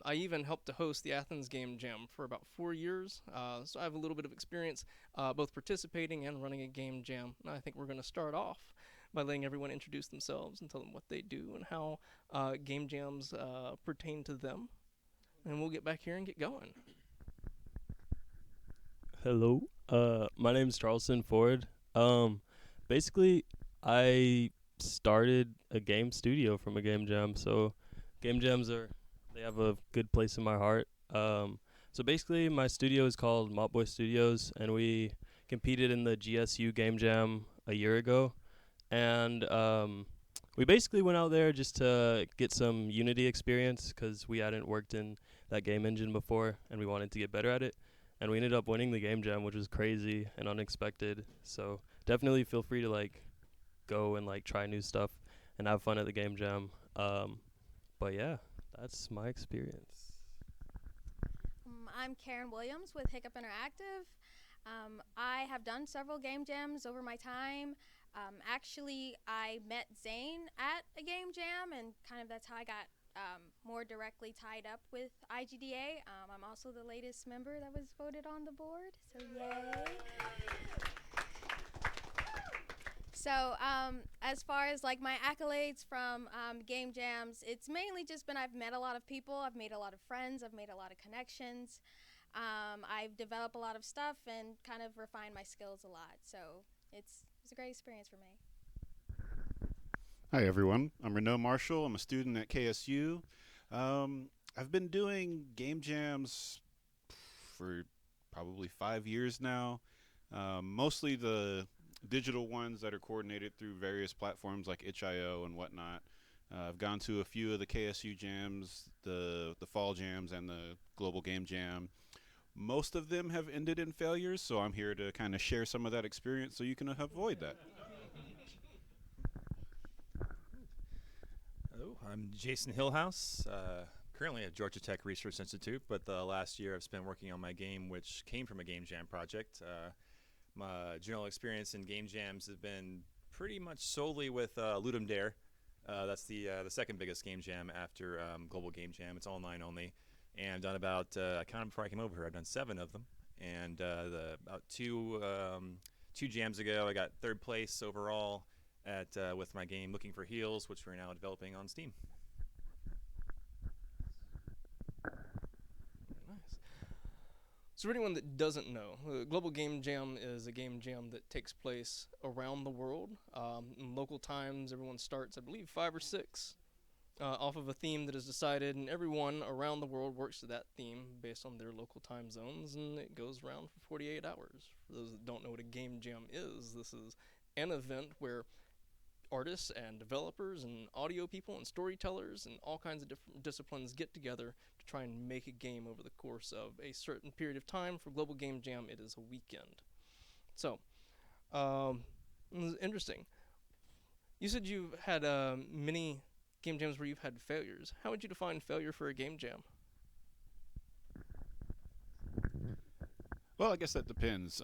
I even helped to host the Athens Game Jam for about 4 years, so I have a little bit of experience both participating and running a game jam. And I think we're going to start off by letting everyone introduce themselves and tell them what they do and how game jams pertain to them. And we'll get back here and get going. Hello. My name's Charleston Ford. Basically, I started a game studio from a game jam. So, game jams they have a good place in my heart. So basically, my studio is called Mop Boy Studios, and we competed in the GSU game jam a year ago. And we basically went out there just to get some Unity experience because we hadn't worked in that game engine before, and we wanted to get better at it, and we ended up winning the game jam, which was crazy and unexpected. So definitely feel free to go and try new stuff and have fun at the game jam. But yeah, that's my experience. I'm Karen Williams with Hiccup Interactive. I have done several game jams over my time. Actually, I met Zane at a game jam, and kind of that's how I got more directly tied up with IGDA. I'm also the latest member that was voted on the board, so yay. So, as far as my accolades from game jams, it's mainly just been I've met a lot of people, I've made a lot of friends, I've made a lot of connections. I've developed a lot of stuff and kind of refined my skills a lot. So it's a great experience for me. Hi, everyone. I'm Reneau Marshall. I'm a student at KSU. I've been doing game jams for probably 5 years now. Mostly the digital ones that are coordinated through various platforms like itch.io and whatnot. I've gone to a few of the KSU jams, the fall jams, and the global game jam. Most of them have ended in failures, so I'm here to kind of share some of that experience so you can avoid that. Hello, I'm Jason Hillhouse, currently at Georgia Tech Research Institute, but the last year I've spent working on my game, which came from a game jam project. My general experience in game jams has been pretty much solely with Ludum Dare. That's the second biggest game jam after Global Game Jam. It's online only, and I've done about I counted before I came over here. I've done 7 of them, and about two jams ago I got third place overall at with my game Looking for Heals, which we're now developing on Steam. Nice. So, for anyone that doesn't know, Global Game Jam is a game jam that takes place around the world. In local times, everyone starts, I believe, 5 or 6, off of a theme that is decided, and everyone around the world works to that theme based on their local time zones, and it goes around for 48 hours. For those that don't know what a game jam is, this is an event where artists and developers and audio people and storytellers and all kinds of different disciplines get together to try and make a game over the course of a certain period of time. For Global Game Jam, it is a weekend. So, this is interesting. You said you've had many game jams where you've had failures. How would you define failure for a game jam? Well, I guess that depends.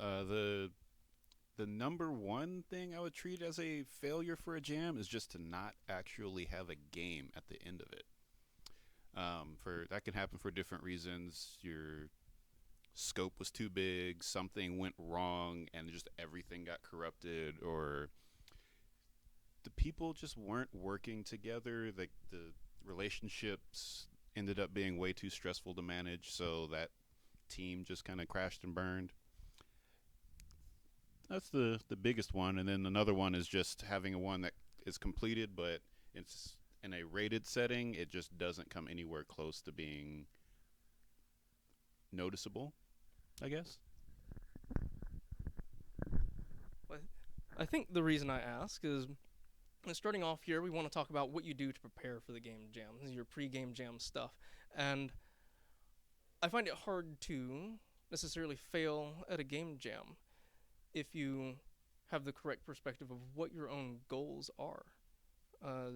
The number one thing I would treat as a failure for a jam is just to not actually have a game at the end of it. For that can happen for different reasons. Your scope was too big, something went wrong, and just everything got corrupted, or the people just weren't working together. The relationships ended up being way too stressful to manage, so that team just kind of crashed and burned. That's the biggest one, and then another one is just having a one that is completed, but it's in a rated setting. It just doesn't come anywhere close to being noticeable, I guess. Well, I think the reason I ask is, starting off here, we want to talk about what you do to prepare for the game jam. This is your pre-game jam stuff, and I find it hard to necessarily fail at a game jam if you have the correct perspective of what your own goals are.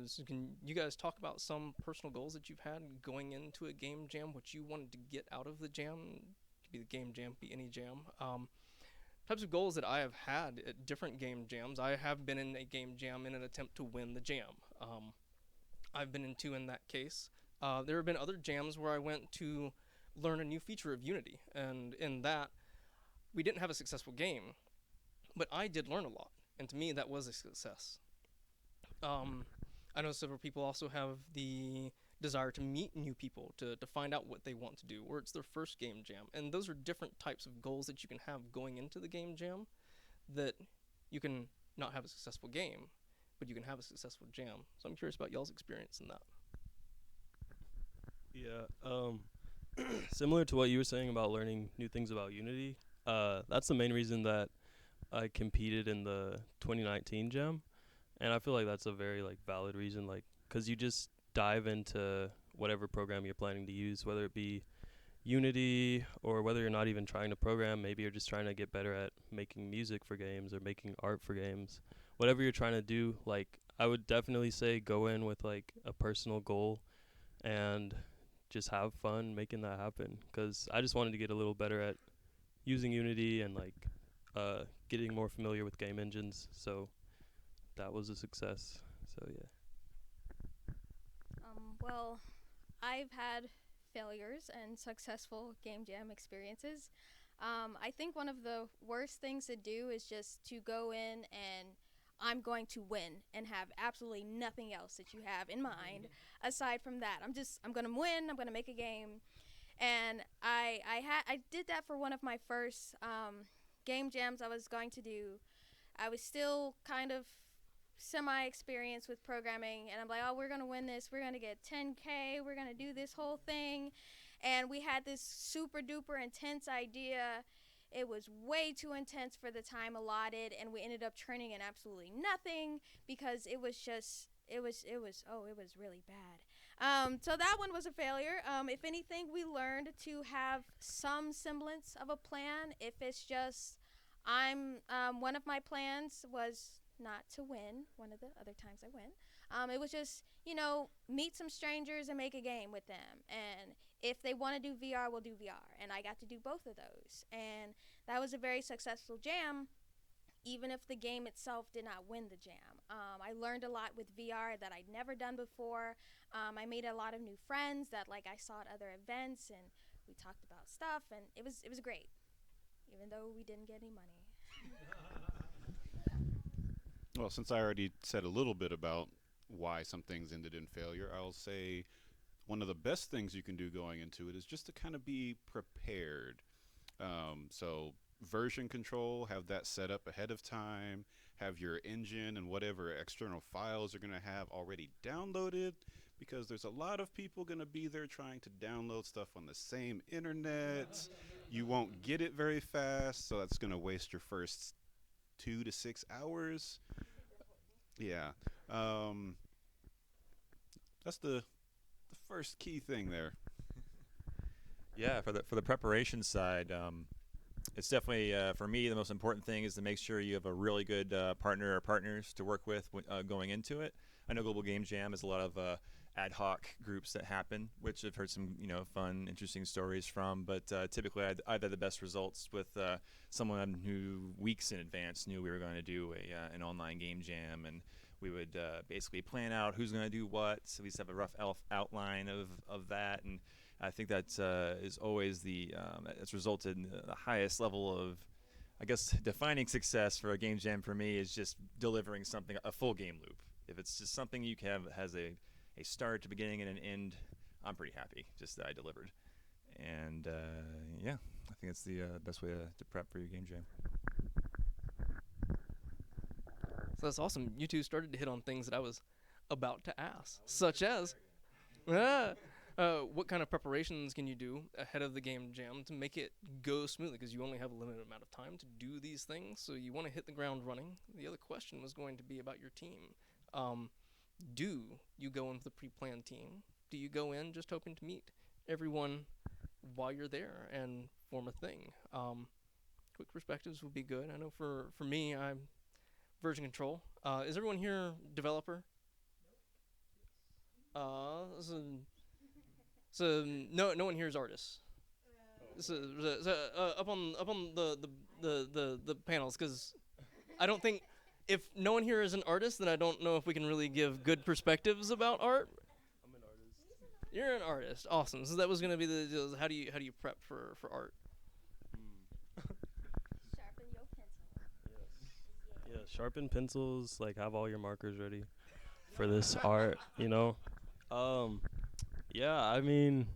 So can you guys talk about some personal goals that you've had going into a game jam, what you wanted to get out of the jam? It could be the game jam, be any jam. Types of goals that I have had at different game jams. I have been in a game jam in an attempt to win the jam. I've been in 2 in that case. There have been other jams where I went to learn a new feature of Unity, and in that, we didn't have a successful game, but I did learn a lot, and to me, that was a success. I know several people also have the desire to meet new people, to find out what they want to do, or it's their first game jam, and those are different types of goals that you can have going into the game jam, that you can not have a successful game, but you can have a successful jam. So I'm curious about y'all's experience in that. Yeah. Similar to what you were saying about learning new things about Unity, that's the main reason that I competed in the 2019 Jam, and I feel like that's a very like valid reason, like, cause you just dive into whatever program you're planning to use, whether it be Unity or whether you're not even trying to program. Maybe you're just trying to get better at making music for games or making art for games. Whatever you're trying to do, like, I would definitely say go in with like a personal goal and just have fun making that happen, because I just wanted to get a little better at using Unity and like getting more familiar with game engines, so that was a success. So yeah. Well, I've had failures and successful game jam experiences. I think one of the worst things to do is just to go in and I'm going to win and have absolutely nothing else that you have in mind aside from that. I'm going to win. I'm going to make a game, and I did that for one of my first game jams I was going to do. I was still kind of semi-experienced with programming, and I'm like, oh, we're gonna win this, we're gonna get 10K, we're gonna do this whole thing. And we had this super duper intense idea. It was way too intense for the time allotted, and we ended up turning in absolutely nothing because it was really bad. So that one was a failure. If anything, we learned to have some semblance of a plan. If it's just one of my plans was not to win. One of the other times I went, it was just, meet some strangers and make a game with them. And if they want to do VR, we'll do VR. And I got to do both of those. And that was a very successful jam, even if the game itself did not win the jam. I learned a lot with VR that I'd never done before. I made a lot of new friends that I saw at other events, and we talked about stuff, and it was great, even though we didn't get any money. Well, since I already said a little bit about why some things ended in failure, I'll say one of the best things you can do going into it is just to kind of be prepared. So version control, have that set up ahead of time, have your engine and whatever external files you're going to have already downloaded, because there's a lot of people going to be there trying to download stuff on the same internet. You won't get it very fast, so that's going to waste your first 2 to 6 hours. Yeah. That's the first key thing there. Yeah, for the preparation side, it's definitely for me the most important thing is to make sure you have a really good partner or partners to work with going into it. I know Global Game Jam has a lot of ad hoc groups that happen, which I've heard some fun, interesting stories from. But typically, I've had the best results with someone who weeks in advance knew we were going to do an online game jam, and we would basically plan out who's going to do what. So we just have a rough outline of that, and I think that is always that's resulted in the highest level of, I guess, defining success for a game jam for me is just delivering something, a full game loop. If it's just something you can have has a start, a beginning, and an end, I'm pretty happy just that I delivered. And yeah, I think it's the best way to prep for your game jam. So that's awesome. You two started to hit on things that I was about to ask, such as what kind of preparations can you do ahead of the game jam to make it go smoothly? Because you only have a limited amount of time to do these things, so you want to hit the ground running. The other question was going to be about your team. Do you go in with a pre-planned team? Do you go in just hoping to meet everyone while you're there and form a thing? Quick perspectives would be good. I know for me, I'm version control. Is everyone here developer? So no one here is artists. So up on the panels, because I don't think if no one here is an artist, then I don't know if we can really give good perspectives about art. I'm an artist. You're an artist. Awesome. So that was gonna be how do you prep for art? Sharpen your pencil. Yeah, sharpen pencils, like have all your markers ready for this art, you know? Um, yeah, I mean,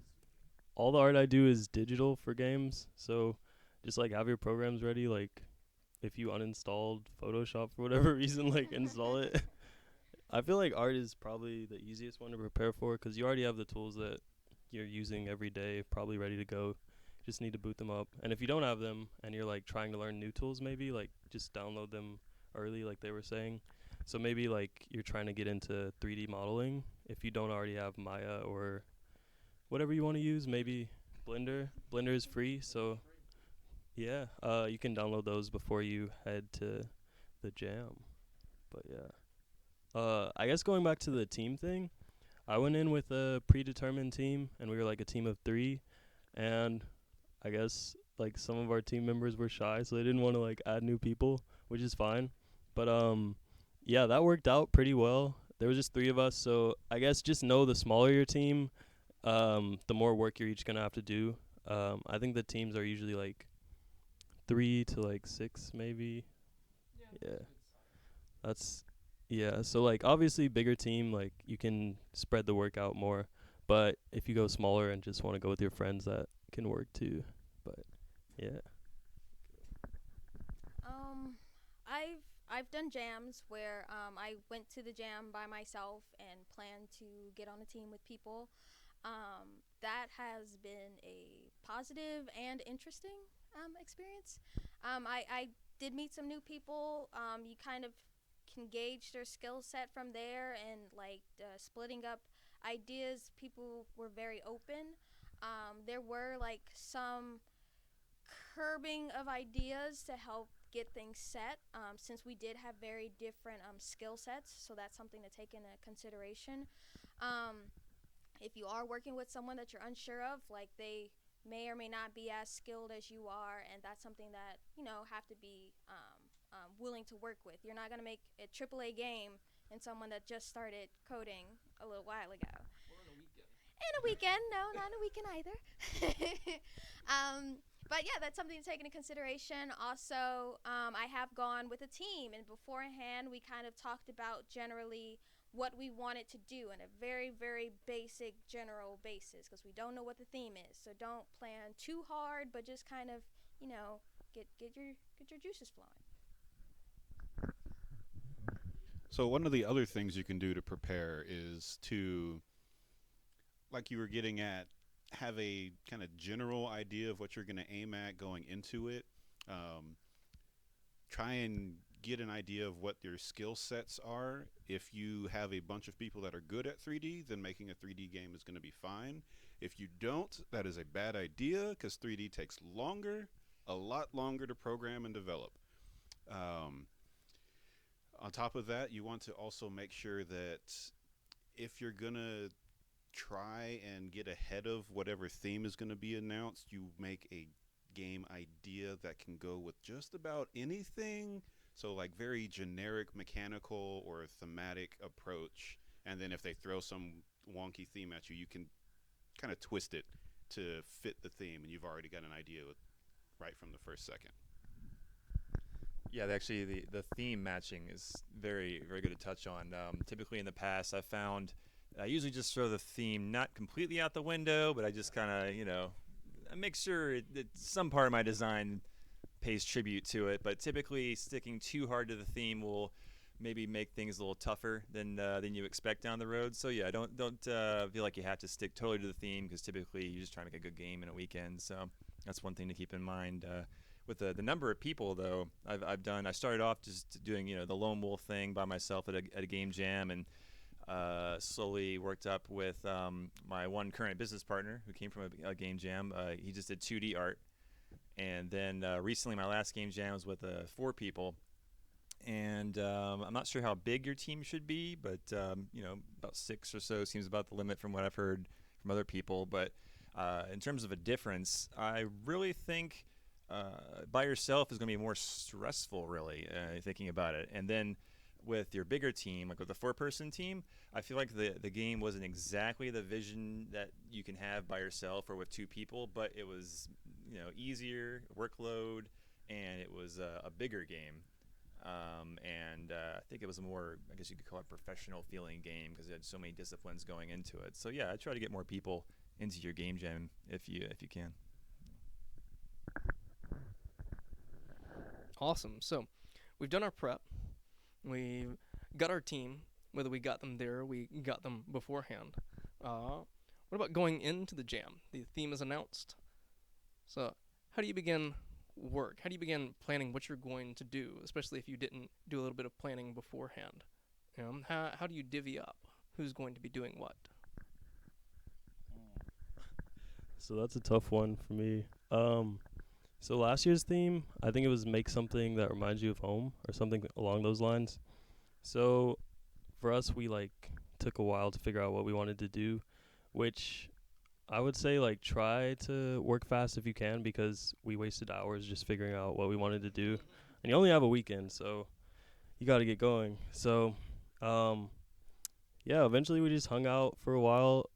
all the art I do is digital for games, so just like have your programs ready, like if you uninstalled Photoshop for whatever reason, like install it. I feel like art is probably the easiest one to prepare for because you already have the tools that you're using every day probably ready to go. Just need to boot them up. And if you don't have them and you're like trying to learn new tools, maybe like just download them early, like they were saying. So maybe like you're trying to get into 3D modeling. If you don't already have Maya or whatever you want to use, maybe Blender. Blender is free, so yeah, you can download those before you head to the jam. But yeah. I guess going back to the team thing, I went in with a predetermined team, and we were like a team of 3, and I guess like some of our team members were shy, so they didn't want to like add new people, which is fine. But yeah, that worked out pretty well. There was just 3 of us, so I guess just know the smaller your team, the more work you're each gonna have to do. I think the teams are usually like 3 to like 6, maybe. Yeah. That's yeah, so like obviously bigger team, like you can spread the work out more. But if you go smaller and just want to go with your friends, that can work too. But yeah. Um, I've done jams where I went to the jam by myself and planned to get on a team with people. That has been a positive and interesting experience. I did meet some new people. You kind of can gauge their skill set from there, and like splitting up ideas. People were very open. There were like some curbing of ideas to help get things set, since we did have very different skill sets, so that's something to take into consideration. um, if you are working with someone that you're unsure of, like they may or may not be as skilled as you are, and that's something that have to be willing to work with. You're not going to make a AAA game in someone that just started coding a little while ago. In a weekend, no, not in a weekend either. But yeah, that's something to take into consideration. Also, I have gone with a team, and beforehand, we kind of talked about generally what we wanted to do in a very, very basic, general basis, because we don't know what the theme is. So don't plan too hard, but just kind of, get your juices flowing. So one of the other things you can do to prepare is to, like you were getting at, have a kind of general idea of what you're going to aim at going into it. Try and get an idea of what your skill sets are. If you have a bunch of people that are good at 3D, then making a 3D game is going to be fine. If you don't, that is a bad idea because 3D takes longer, a lot longer to program and develop. On top of that, you want to also make sure that if you're going to try and get ahead of whatever theme is going to be announced, you make a game idea that can go with just about anything. So like very generic mechanical or thematic approach, and then if they throw some wonky theme at you, you can kind of twist it to fit the theme, and you've already got an idea right from the first second. Yeah, actually, the theme matching is very, very good to touch on. Typically in the past, I found I usually just throw the theme not completely out the window, but I just kind of, I make sure that some part of my design pays tribute to it. But typically, sticking too hard to the theme will maybe make things a little tougher than you expect down the road. So yeah, don't feel like you have to stick totally to the theme, because typically you're just trying to make a good game in a weekend. So that's one thing to keep in mind. With the number of people, though, I started off just doing the lone wolf thing by myself at a game jam, and slowly worked up with my one current business partner who came from a game jam. He just did 2D art, and then recently my last game jam was with 4 people. And I'm not sure how big your team should be, but about 6 or so seems about the limit from what I've heard from other people. But in terms of a difference, I really think by yourself is going to be more stressful, really, thinking about it. And then with your bigger team, like with a 4-person team, I feel like the game wasn't exactly the vision that you can have by yourself or with 2 people, but it was, easier workload, and it was a bigger game. And I think it was a more, I guess you could call it, professional feeling game because it had so many disciplines going into it. So yeah, I try to get more people into your game jam if you can. Awesome. So we've done our prep. We've got our team. Whether we got them there, we got them beforehand. What about going into the jam? The theme is announced. So how do you begin work? How do you begin planning what you're going to do, especially if you didn't do a little bit of planning beforehand? How do you divvy up who's going to be doing what? So that's a tough one for me. So last year's theme, I think it was make something that reminds you of home or something along those lines. So for us, we took a while to figure out what we wanted to do, which I would say try to work fast if you can, because we wasted hours just figuring out what we wanted to do, and you only have a weekend, so you got to get going. So yeah, eventually we just hung out for a while,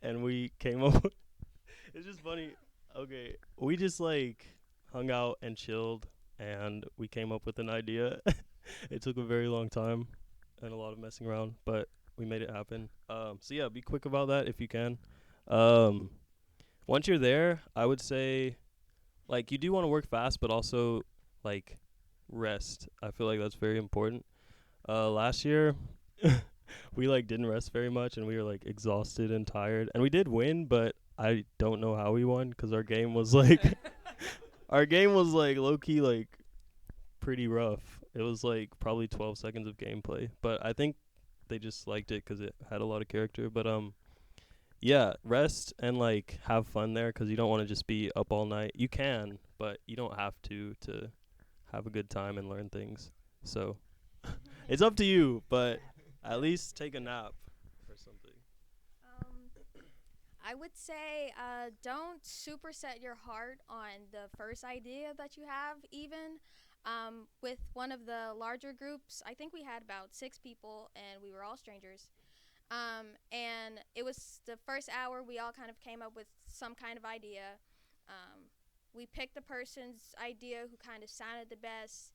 and we came up. It's just funny. Okay, we just hung out and chilled, and we came up with an idea. It took a very long time and a lot of messing around, but we made it happen. So yeah, be quick about that if you can. Once you're there, I would say you do want to work fast, but also rest. I feel like that's very important. Last year we didn't rest very much, and we were exhausted and tired, and we did win, but I don't know how we won because our game was our game was low key pretty rough. It was probably 12 seconds of gameplay, but I think they just liked it because it had a lot of character. But yeah, rest and have fun there, because you don't want to just be up all night. You can, but you don't have to have a good time and learn things. So it's up to you, but at least take a nap or something. I would say don't superset your heart on the first idea that you have, even. With one of the larger groups, I think we had about 6 people, and we were all strangers. And it was the first hour, we all kind of came up with some kind of idea. We picked the person's idea who kind of sounded the best.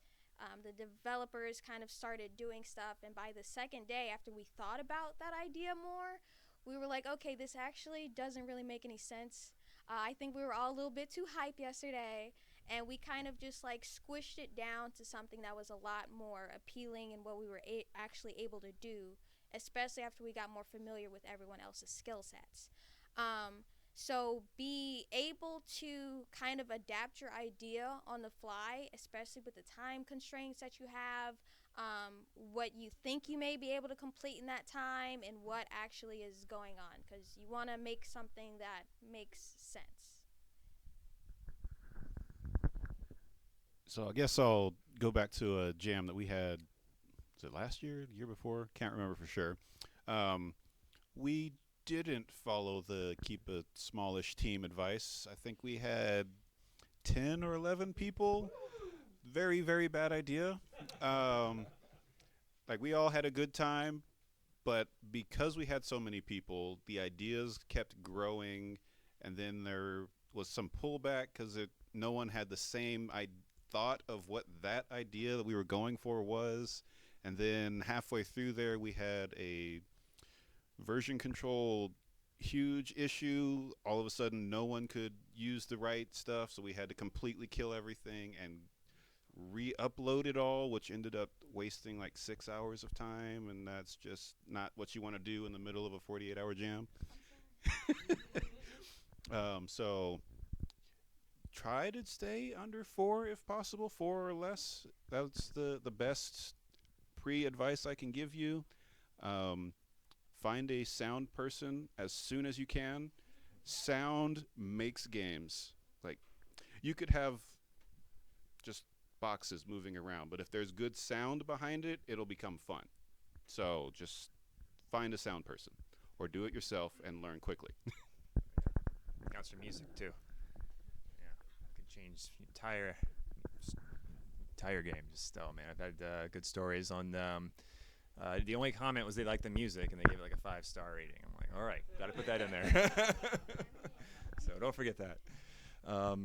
The developers kind of started doing stuff, and by the second day, after we thought about that idea more, we were like, okay, this actually doesn't really make any sense. I think we were all a little bit too hype yesterday, and we kind of just squished it down to something that was a lot more appealing in what we were actually able to do, especially after we got more familiar with everyone else's skill sets. So be able to kind of adapt your idea on the fly, especially with the time constraints that you have, what you think you may be able to complete in that time, and what actually is going on, because you want to make something that makes sense. So I guess I'll go back to a jam that we had. Was it last year? The year before? Can't remember for sure. We didn't follow the keep a smallish team advice. I think we had 10 or 11 people. Very, very bad idea. We all had a good time, but because we had so many people, the ideas kept growing, and then there was some pullback because no one had the same thought of what that idea that we were going for was. And then halfway through there, we had a version control huge issue. All of a sudden, no one could use the right stuff, so we had to completely kill everything and re-upload it all, which ended up wasting 6 hours of time, and that's just not what you want to do in the middle of a 48-hour jam. So try to stay under 4 if possible, 4 or less. That's the best pre-advice I can give you. Find a sound person as soon as you can. Sound makes games. You could have just boxes moving around, but if there's good sound behind it, it'll become fun. So just find a sound person, or do it yourself and learn quickly. Counts for music too. Yeah, could change the entire entire game. Just oh man, I've had good stories on. The only comment was they liked the music and they gave it like a 5-star rating. I'm like, all right, got to put that in there. So don't forget that. I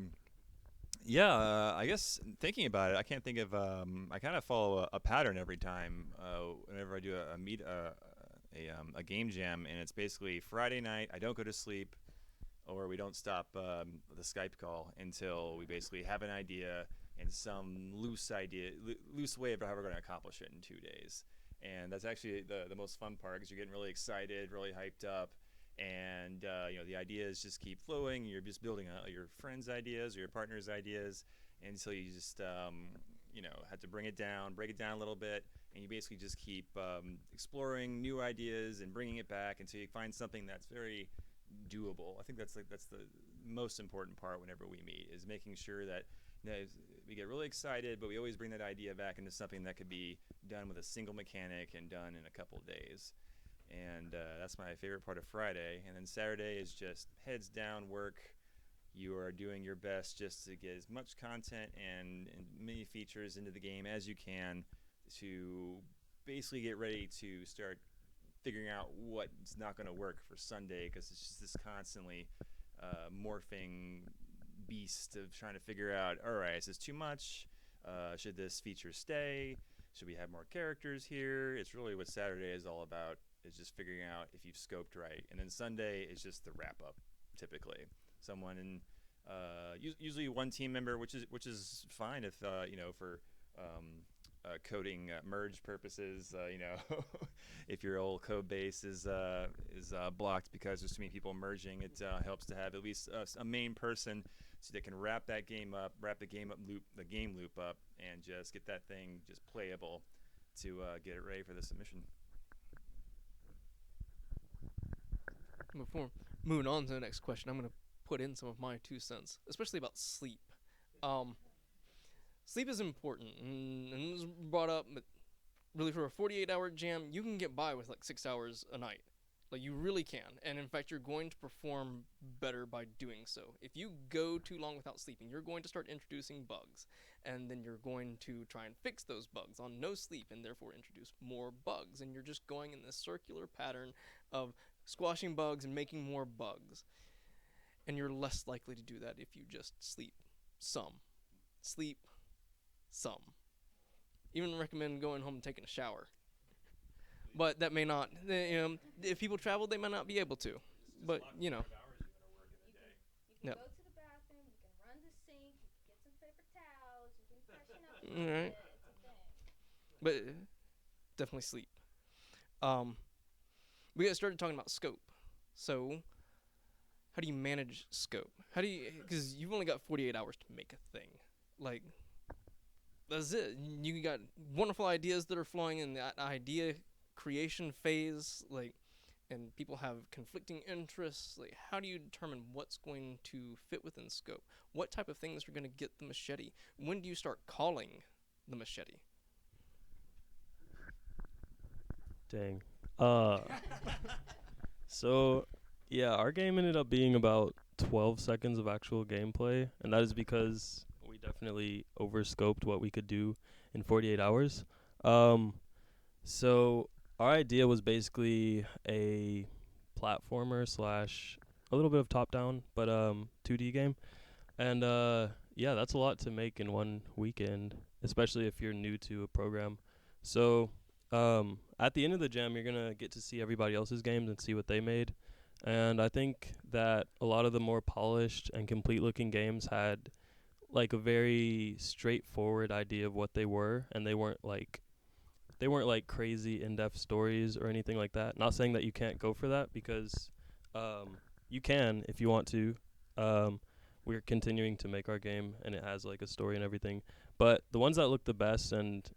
guess thinking about it, I can't think of. I kind of follow a pattern every time. Whenever I do a game jam, and it's basically Friday night. I don't go to sleep, or we don't stop the Skype call until we basically have an idea and some loose way of how we're going to accomplish it in 2 days. And that's actually the most fun part because you're getting really excited, really hyped up, and the ideas just keep flowing. You're just building your friends' ideas or your partner's ideas until you just have to break it down a little bit, and you basically just keep exploring new ideas and bringing it back until you find something that's very doable. I think that's the most important part whenever we meet is making sure that we get really excited, but we always bring that idea back into something that could be done with a single mechanic and done in a couple of days. And that's my favorite part of Friday. And then Saturday is just heads down work. You are doing your best just to get as much content and many features into the game as you can to basically get ready to start figuring out what's not going to work for Sunday, because it's just this constantly morphing beast of trying to figure out, all right, is this too much? Should this feature stay? Should we have more characters here? It's really what Saturday is all about, is just figuring out if you've scoped right. And then Sunday is just the wrap up, typically. Someone in usually one team member, which is fine if for coding merge purposes, if your old code base is blocked because there's too many people merging, it helps to have at least a main person so they can wrap the game loop up, and just get that thing just playable to get it ready for the submission. Before moving on to the next question, I'm going to put in some of my 2 cents, especially about sleep. Sleep is important, and it was brought up, but really for a 48-hour jam, you can get by with like 6 hours a night. Like, you really can, and in fact, you're going to perform better by doing so. If you go too long without sleeping, you're going to start introducing bugs, and then you're going to try and fix those bugs on no sleep, and therefore introduce more bugs, and you're just going in this circular pattern of squashing bugs and making more bugs. And you're less likely to do that if you just sleep some. Sleep some. Even recommend going home and taking a shower. But that may not, if people travel, they might not be able to. But, You can Yep. go to the bathroom, you can run the sink, you can get some paper towels, you can freshen up a All little right. bit. It's a thing. But definitely sleep. We got started talking about scope. So, how do you manage scope? Because you've only got 48 hours to make a thing. Like, that's it. You got wonderful ideas that are flowing in that idea creation phase, like, and people have conflicting interests. Like, how do you determine what's going to fit within scope? What type of things are going to get the machete? When do you start calling the machete? Dang. So, yeah, our game ended up being about 12 seconds of actual gameplay, and that is because we definitely overscoped what we could do in 48 hours. So our idea was basically a platformer slash a little bit of top-down, but 2D game. And yeah, that's a lot to make in one weekend, especially if you're new to a program. So at the end of the jam, you're going to get to see everybody else's games and see what they made. And I think that a lot of the more polished and complete-looking games had like a very straightforward idea of what they were, and they weren't like crazy in-depth stories or anything like that. Not saying that you can't go for that, because you can if you want to. We're continuing to make our game, and it has like a story and everything. But the ones that looked the best and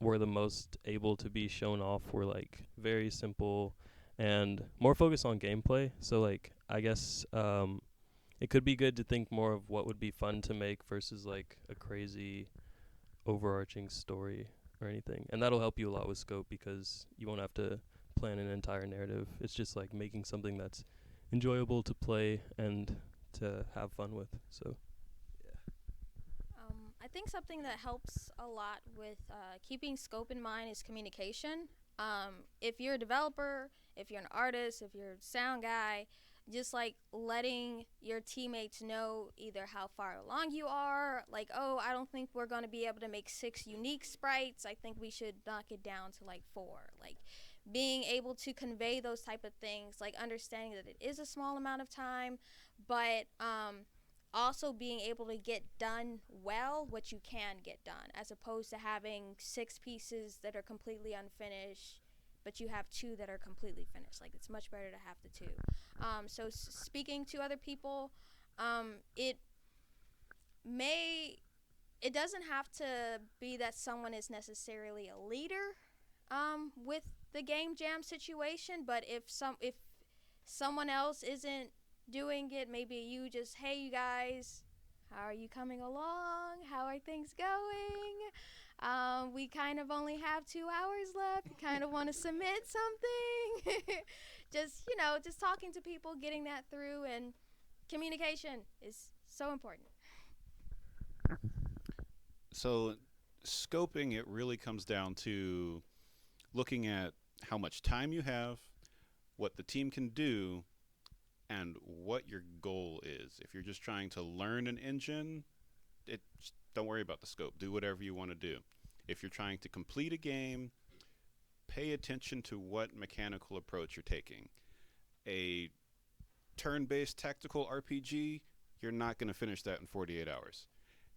were the most able to be shown off were like very simple and more focused on gameplay. So like I guess it could be good to think more of what would be fun to make versus like a crazy overarching story or anything. And that'll help you a lot with scope, because you won't have to plan an entire narrative. It's just like making something that's enjoyable to play and to have fun with. So I think something that helps a lot with keeping scope in mind is communication. If you're a developer, if you're an artist, if you're a sound guy, just like letting your teammates know either how far along you are, like, oh, I don't think we're going to be able to make 6 unique sprites. I think we should knock it down to like 4. Like being able to convey those type of things, like understanding that it is a small amount of time, but also being able to get done well what you can get done, as opposed to having 6 pieces that are completely unfinished but you have 2 that are completely finished. Like, it's much better to have the 2. So speaking to other people, it doesn't have to be that someone is necessarily a leader with the game jam situation, but if someone else isn't doing it, maybe you just, hey, you guys, how are you coming along? How are things going? We kind of only have 2 hours left. You kind of want to submit something. just talking to people, getting that through, and communication is so important. So, scoping, it really comes down to looking at how much time you have, what the team can do, and what your goal is. If you're just trying to learn an engine, don't worry about the scope. Do whatever you want to do. If you're trying to complete a game, pay attention to what mechanical approach you're taking. A turn-based tactical RPG, you're not going to finish that in 48 hours.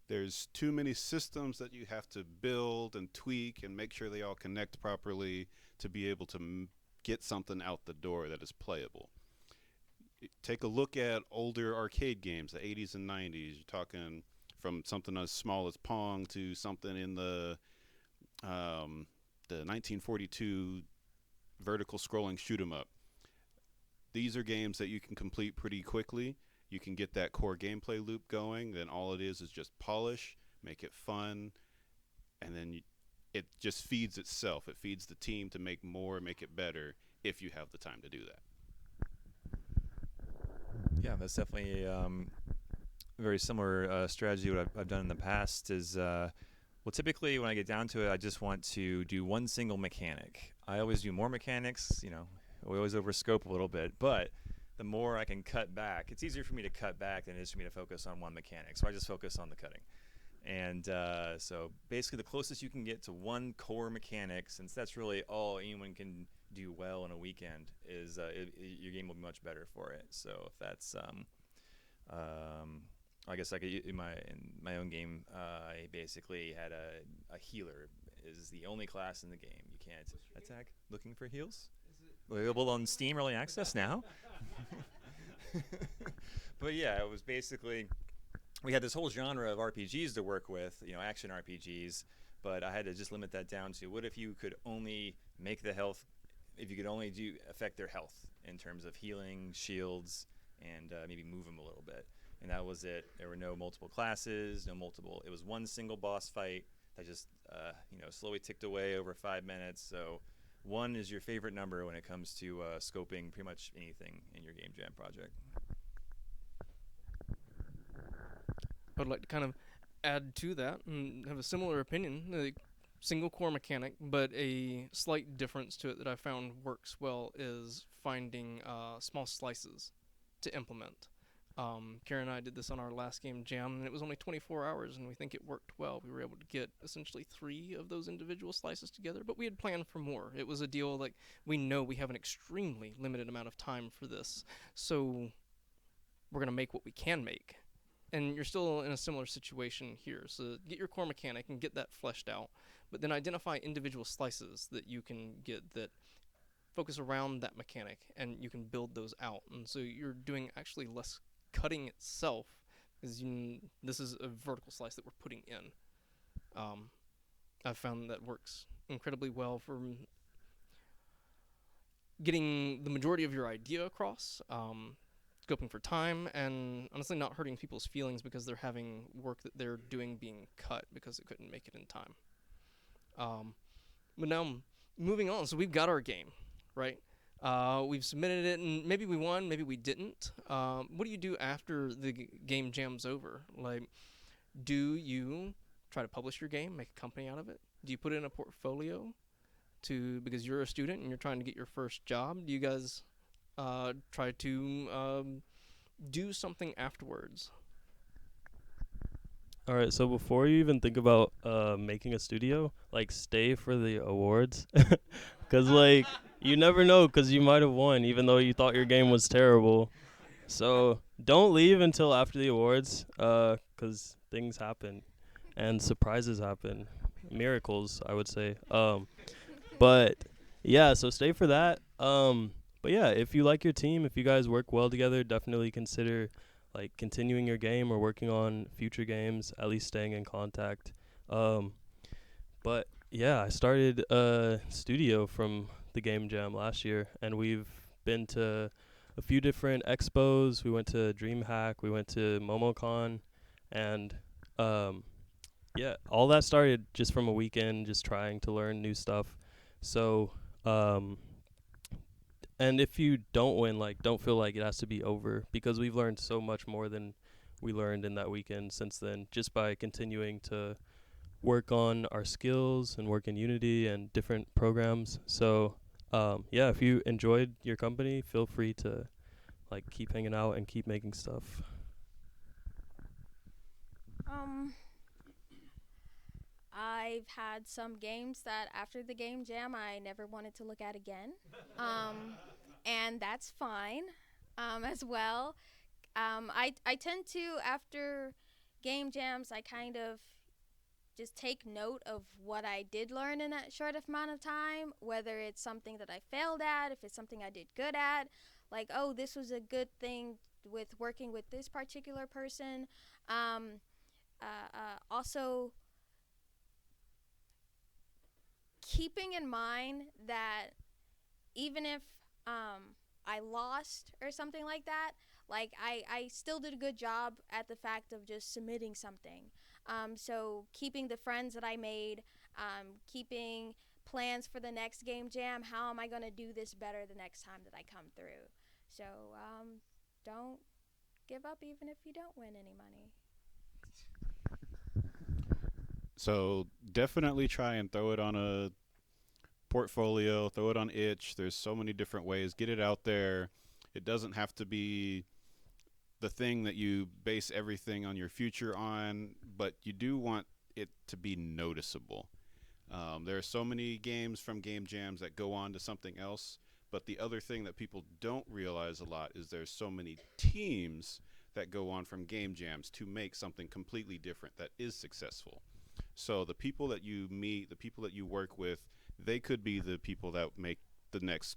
There's too many systems that you have to build and tweak and make sure they all connect properly to be able to get something out the door that is playable. Take a look at older arcade games, the 80s and 90s. You're talking from something as small as Pong to something in the 1942 vertical scrolling shoot 'em up. These are games that you can complete pretty quickly. You can get that core gameplay loop going. Then all it is just polish, make it fun, and then it just feeds itself. It feeds the team to make more, make it better, if you have the time to do that. Yeah, that's definitely a very similar strategy. What I've done in the past is, typically when I get down to it, I just want to do one single mechanic. I always do more mechanics, we always overscope a little bit, but the more I can cut back, it's easier for me to cut back than it is for me to focus on one mechanic. So I just focus on the cutting. And so basically the closest you can get to one core mechanic, since that's really all anyone can do well in a weekend, is your game will be much better for it. So if that's, I guess like in my own game, I basically had a healer is the only class in the game. You can't attack looking for heals. Available on Steam Early Access now. But yeah, it was basically, we had this whole genre of RPGs to work with, action RPGs, but I had to just limit that down to what if you could only make the health, if you could only affect their health in terms of healing, shields, and maybe move them a little bit. And that was it. There were no multiple classes, it was one single boss fight that just, slowly ticked away over 5 minutes. So 1 is your favorite number when it comes to scoping pretty much anything in your game jam project. I would like to kind of add to that and have a similar opinion. Single core mechanic, but a slight difference to it that I found works well is finding small slices to implement. Karen and I did this on our last game jam, and it was only 24 hours, and we think it worked well. We were able to get essentially 3 of those individual slices together, but we had planned for more. It was a deal like, we know we have an extremely limited amount of time for this, so we're going to make what we can make. And you're still in a similar situation here. So get your core mechanic and get that fleshed out, but then identify individual slices that you can get that focus around that mechanic, and you can build those out. And so you're doing actually less cutting itself, because this is a vertical slice that we're putting in. I've found that works incredibly well for getting the majority of your idea across, scoping for time, and honestly not hurting people's feelings because they're having work that they're doing being cut because it couldn't make it in time. But now, moving on, so we've got our game, right? We've submitted it, and maybe we won, maybe we didn't. What do you do after the game jam's over? Like, do you try try to publish your game, make a company out of it? Do you put it in a portfolio because you're a student and you're trying to get your first job? Do you guys try to do something afterwards? All right, so before you even think about making a studio, like stay for the awards, because like you never know, because you might have won even though you thought your game was terrible. So don't leave until after the awards, because things happen and surprises happen, miracles, I would say. But yeah, so stay for that. But yeah, if you like your team, if you guys work well together, definitely consider like continuing your game or working on future games, at least staying in contact. But yeah, I started a studio from the Game Jam last year, and we've been to a few different expos. We went to DreamHack, we went to MomoCon, and yeah, all that started just from a weekend, just trying to learn new stuff. So, and if you don't win, like, don't feel like it has to be over, because we've learned so much more than we learned in that weekend since then, just by continuing to work on our skills and work in Unity and different programs. So, yeah, if you enjoyed your company, feel free to, like, keep hanging out and keep making stuff. I've had some games that after the game jam I never wanted to look at again, and that's fine as well. I tend to, after game jams, I kind of just take note of what I did learn in that short amount of time, whether it's something that I failed at, if it's something I did good at, like, oh, this was a good thing with working with this particular person. Also, keeping in mind that even if I lost or something like that, like I still did a good job at the fact of just submitting something. So keeping the friends that I made, keeping plans for the next game jam. How am I going to do this better the next time that I come through? So don't give up even if you don't win any money. So definitely try and throw it on a portfolio, throw it on itch. There's so many different ways. Get it out there. It doesn't have to be the thing that you base everything on your future on, but you do want it to be noticeable. There are so many games from game jams that go on to something else, but the other thing that people don't realize a lot is there's so many teams that go on from game jams to make something completely different that is successful. So the people that you meet, the people that you work with, they could be the people that make the next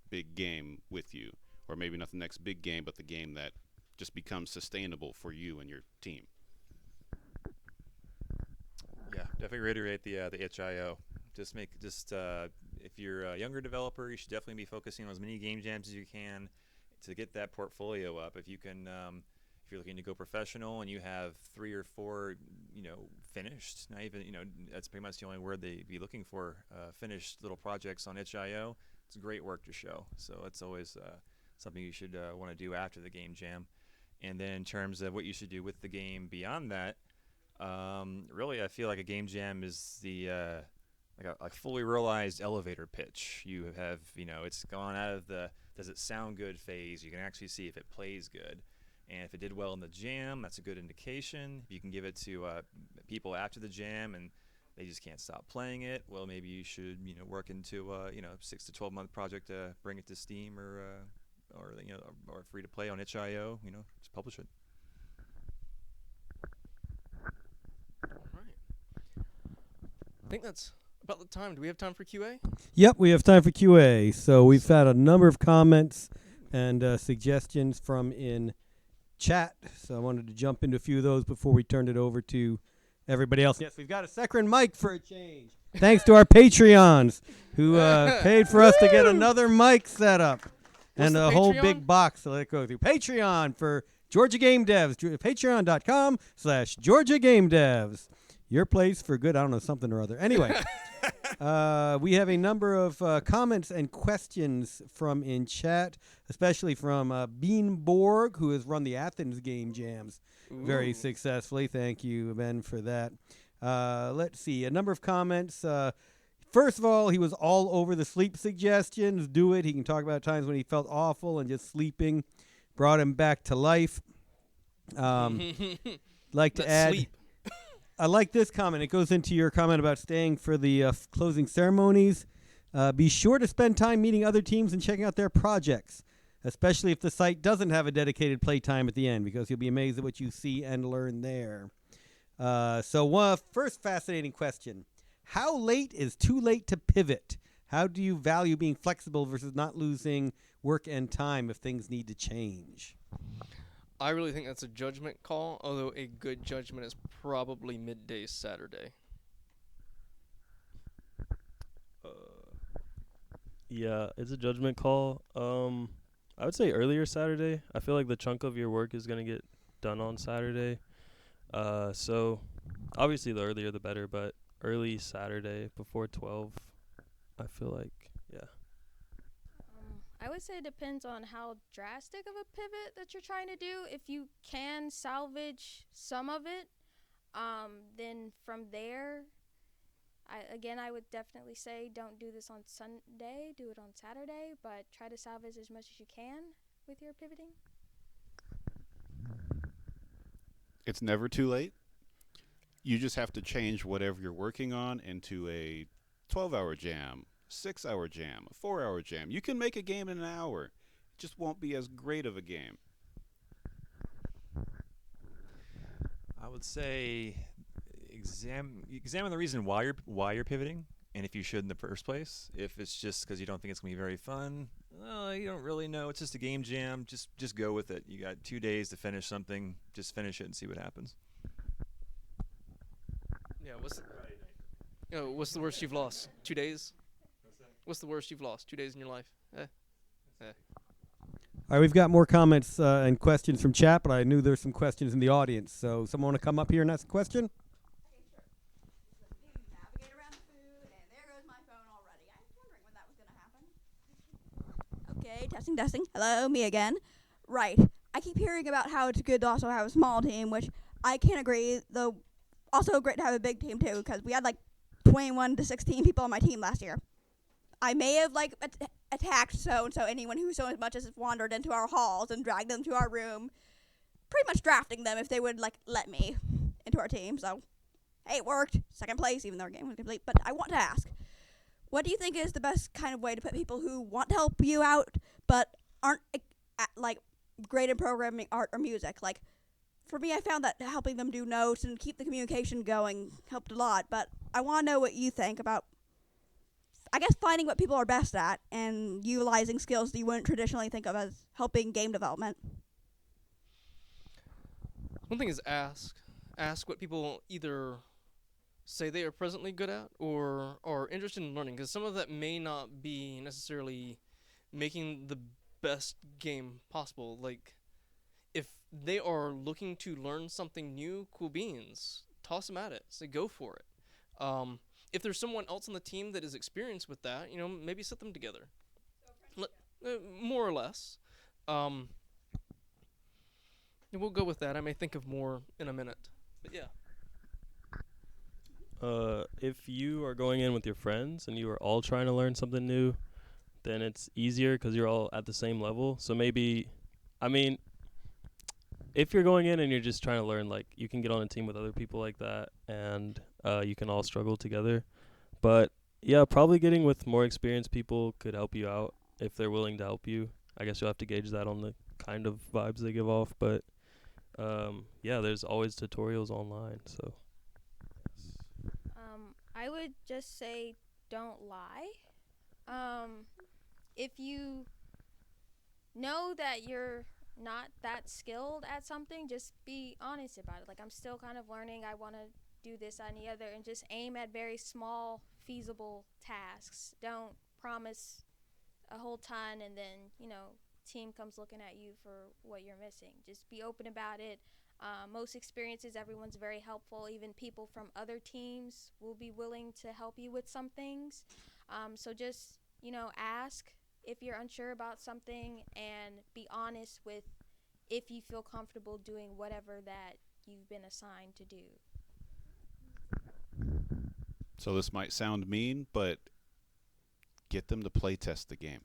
big game with you, or maybe not the next big game, but the game that just becomes sustainable for you and your team. Yeah, definitely reiterate the itch.io. If you're a younger developer, you should definitely be focusing on as many game jams as you can to get that portfolio up. If you can, if you're looking to go professional and you have 3 or 4, finished, not even, that's pretty much the only word they'd be looking for, finished little projects on itch.io. It's great work to show. So it's always something you should want to do after the game jam. And then in terms of what you should do with the game beyond that, really I feel like a game jam is the like a fully realized elevator pitch. You have, it's gone out of the does it sound good phase. You can actually see if it plays good. And if it did well in the jam, that's a good indication. If you can give it to people after the jam and they just can't stop playing it, well, maybe you should, work into a 6 to 12 month project to bring it to Steam or free to play on itch.io. Just publish it. All right. I think that's about the time. Do we have time for QA? Yep, we have time for QA. So we've had a number of comments and suggestions from in chat. So I wanted to jump into a few of those before we turned it over to everybody else. Yes, we've got a second mic for a change. Thanks to our Patreons who paid for us to get another mic set up. And a whole big box to let it go through. Patreon for Georgia Game Devs. Patreon.com/Georgia Game Devs. Your place for good, I don't know, something or other. Anyway, we have a number of comments and questions from in chat, especially from Bean Borg, who has run the Athens Game Jams very successfully. Thank you, Ben, for that. Let's see. A number of comments. First of all, he was all over the sleep suggestions. Do it. He can talk about times when he felt awful and just sleeping brought him back to life. Like to add. Sleep. I like this comment. It goes into your comment about staying for the closing ceremonies. Be sure to spend time meeting other teams and checking out their projects, especially if the site doesn't have a dedicated playtime at the end, because you'll be amazed at what you see and learn there. First fascinating question. How late is too late to pivot? How do you value being flexible versus not losing work and time if things need to change? I really think that's a judgment call, although a good judgment is probably midday Saturday. Yeah, it's a judgment call. I would say earlier Saturday. I feel like the chunk of your work is gonna get done on Saturday. So obviously the earlier the better, but early Saturday before 12, I feel like, yeah. I would say it depends on how drastic of a pivot that you're trying to do. If you can salvage some of it, then from there, I would definitely say don't do this on Sunday, do it on Saturday, but try to salvage as much as you can with your pivoting. It's never too late. You just have to change whatever you're working on into a 12-hour jam, 6-hour jam, a 4-hour jam. You can make a game in an hour. It just won't be as great of a game. I would say examine the reason why you're pivoting, and if you should in the first place. If it's just because you don't think it's gonna be very fun, you don't really know. It's just a game jam. Just go with it. You got 2 days to finish something. Just finish it and see what happens. Yeah, what's the worst you've lost? 2 days? What's the worst you've lost? 2 days in your life? All right, we've got more comments and questions from chat, but I knew there's some questions in the audience. So someone want to come up here and ask a question? Okay, sure. Just let me navigate around the food, and there goes my phone already. I was wondering when that was going to happen. Okay, testing. Hello, me again. Right. I keep hearing about how it's good to also have a small team, which I can't agree, though also great to have a big team, too, because we had, 21 to 16 people on my team last year. I may have, attacked so-and-so, anyone who so much as wandered into our halls and dragged them to our room, pretty much drafting them if they would, let me into our team. So, hey, it worked. Second place, even though our game was complete. But I want to ask, what do you think is the best kind of way to put people who want to help you out but aren't, great in programming, art, or music? For me, I found that helping them do notes and keep the communication going helped a lot. But I want to know what you think about, I guess, finding what people are best at and utilizing skills that you wouldn't traditionally think of as helping game development. One thing is ask. Ask what people either say they are presently good at or are interested in learning, because some of that may not be necessarily making the best game possible. If they are looking to learn something new, cool beans, toss them at it. Say go for it. If there's someone else on the team that is experienced with that, maybe set them together. More or less. We'll go with that. I may think of more in a minute. But yeah. If you are going in with your friends and you are all trying to learn something new, then it's easier because you're all at the same level. So maybe, if you're going in and you're just trying to learn, you can get on a team with other people like that, and you can all struggle together. But yeah, probably getting with more experienced people could help you out if they're willing to help you. I guess you'll have to gauge that on the kind of vibes they give off. But yeah, there's always tutorials online. So I would just say don't lie. If you know that you're not that skilled at something, just be honest about it. I'm still kind of learning. I want to do this, that, and the other, and just aim at very small, feasible tasks. Don't promise a whole ton and then, team comes looking at you for what you're missing. Just be open about it. Most experiences, everyone's very helpful. Even people from other teams will be willing to help you with some things. So just, ask if you're unsure about something and be honest with if you feel comfortable doing whatever that you've been assigned to do. So this might sound mean, but get them to play test the game.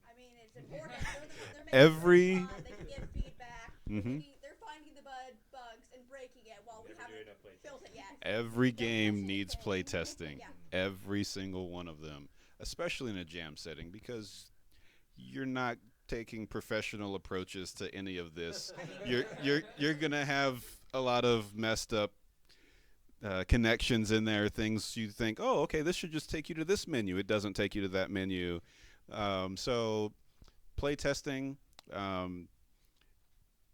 I mean, it's important. They're making Every- it fun. They can give feedback. Mhm. They're finding the bugs and breaking it while we haven't built it yet. Every Don't touch game needs anything. play testing. Yeah. Every single one of them, especially in a jam setting, because you're not taking professional approaches to any of this. You're gonna have a lot of messed up connections in there. Things you think, oh, okay, this should just take you to this menu. It doesn't take you to that menu. So, play testing.